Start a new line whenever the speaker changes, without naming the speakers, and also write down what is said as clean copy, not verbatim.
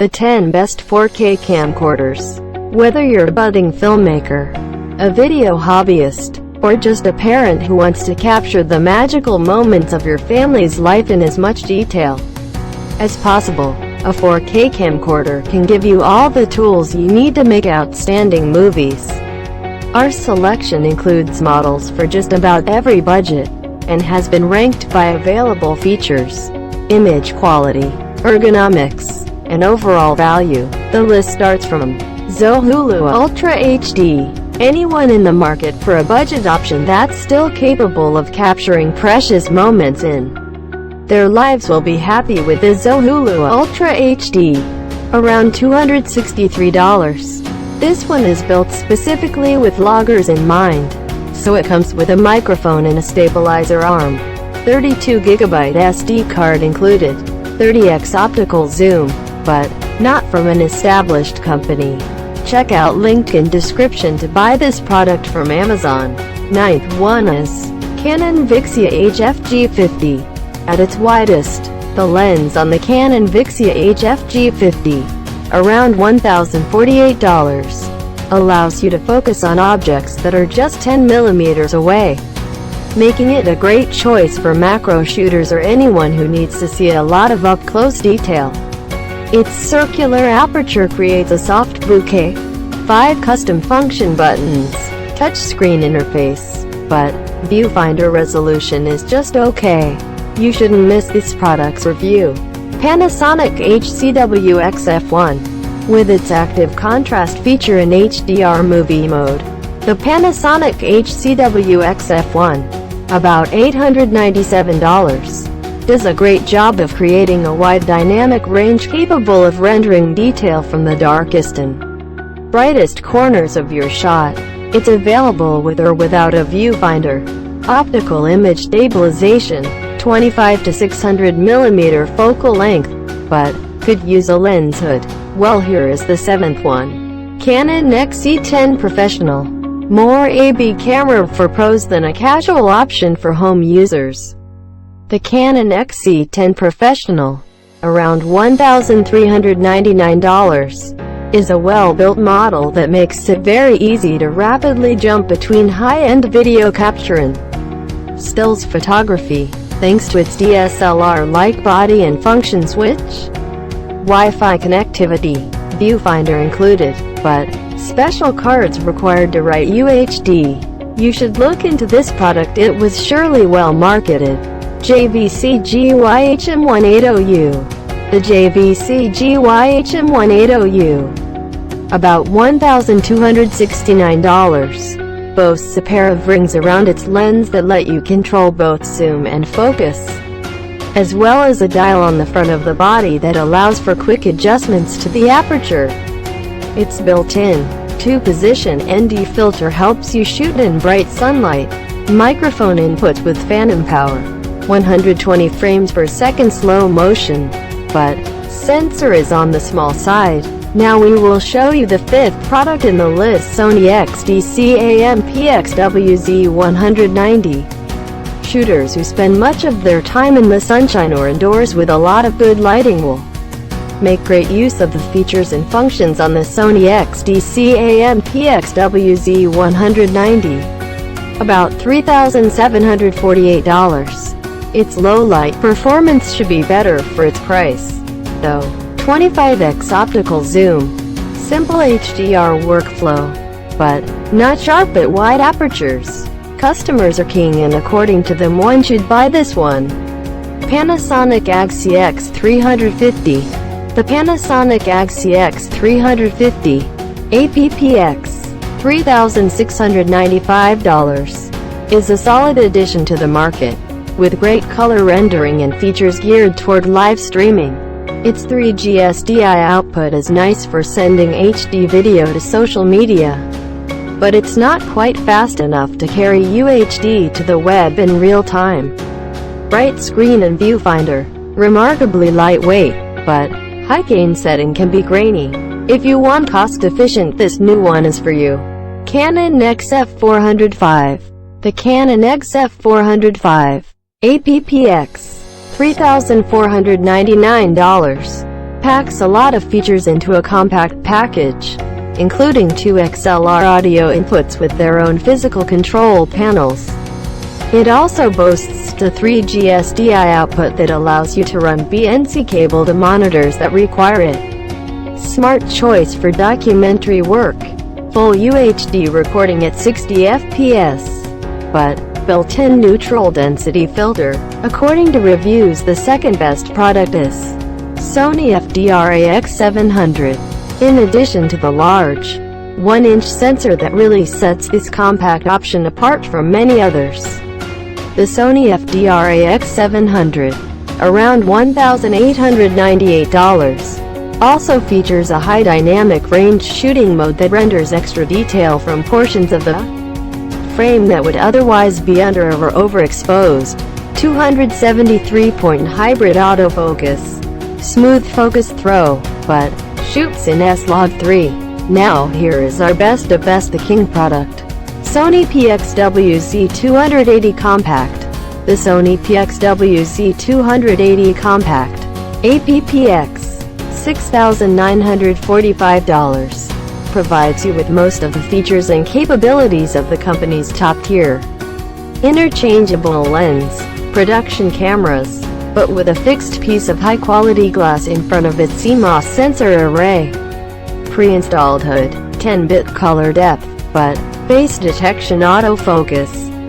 The 10 Best 4K Camcorders. Whether you're a budding filmmaker, a video hobbyist, or just a parent who wants to capture the magical moments of your family's life in as much detail as possible, a 4K camcorder can give you all the tools you need to make outstanding movies. Our selection includes models for just about every budget, and has been ranked by available features, image quality, ergonomics, and overall value. The list starts from Zohulu Ultra HD. Anyone in the market for a budget option that's still capable of capturing precious moments in their lives will be happy with the Zohulu Ultra HD. Around $263. This one is built specifically with vloggers in mind, so it comes with a microphone and a stabilizer arm. 32GB SD card included. 30x optical zoom, but not from an established company. Check out link in description to buy this product from Amazon. Ninth one is Canon Vixia HFG50. At its widest, the lens on the Canon Vixia HFG50, around $1,048, allows you to focus on objects that are just 10 millimeters away, making it a great choice for macro shooters or anyone who needs to see a lot of up-close detail. Its circular aperture creates a soft bouquet. 5 custom function buttons, touchscreen interface, but viewfinder resolution is just okay. You shouldn't miss this product's review. Panasonic HCWXF1. With its active contrast feature in HDR movie mode, the Panasonic HCWXF1, about $897, does a great job of creating a wide dynamic range capable of rendering detail from the darkest and brightest corners of your shot. It's available with or without a viewfinder. Optical image stabilization, 25 to 600 mm focal length, but could use a lens hood. Well, here is the 7th one. Canon XE10 Professional. More AB camera for pros than a casual option for home users. The Canon XE10 Professional, around $1,399, is a well-built model that makes it very easy to rapidly jump between high-end video capture and stills photography, thanks to its DSLR-like body and function switch. Wi-Fi connectivity, viewfinder included, but special cards required to write UHD. You should look into this product, it was surely well marketed. JVC GYHM180U. The JVC GYHM180U, about $1,269, boasts a pair of rings around its lens that let you control both zoom and focus, as well as a dial on the front of the body that allows for quick adjustments to the aperture. Its built-in 2-position ND filter helps you shoot in bright sunlight. Microphone input with phantom power. 120 frames per second slow motion, but sensor is on the small side. Now we will show you the 5th product in the list, Sony XDCAM-PXWZ190. Shooters who spend much of their time in the sunshine or indoors with a lot of good lighting will make great use of the features and functions on the Sony XDCAM-PXWZ190. About $3,748. Its low-light performance should be better for its price, though. 25x optical zoom, simple HDR workflow, but not sharp at wide apertures. Customers are keen, and according to them, one should buy this one. Panasonic AGCX350. The Panasonic AGCX350 APPX, $3,695, is a solid addition to the market, with great color rendering and features geared toward live streaming. Its 3G SDI output is nice for sending HD video to social media, but it's not quite fast enough to carry UHD to the web in real time. Bright screen and viewfinder, remarkably lightweight, but high gain setting can be grainy. If you want cost-efficient, this new one is for you. Canon XF405. The Canon XF405 APPX, $3,499, packs a lot of features into a compact package, including 2 XLR audio inputs with their own physical control panels. It also boasts a 3G SDI output that allows you to run BNC cable to monitors that require it. Smart choice for documentary work. Full UHD recording at 60 FPS. But built-in neutral density filter. According to reviews, the second best product is Sony FDR-AX700. In addition to the large 1-inch sensor that really sets this compact option apart from many others. The Sony FDR-AX700, around $1,898, also features a high dynamic range shooting mode that renders extra detail from portions of the frame that would otherwise be under or overexposed. 273-point hybrid autofocus. Smooth focus throw, but shoots in S-Log 3. Now here is our best of the king product. Sony PXWZ280 Compact. The Sony PXWZ280 Compact, APPX, $6,945, provides you with most of the features and capabilities of the company's top-tier interchangeable lens production cameras, but with a fixed piece of high-quality glass in front of its CMOS sensor array. Pre-installed HUD, 10-bit color depth, but face detection autofocus.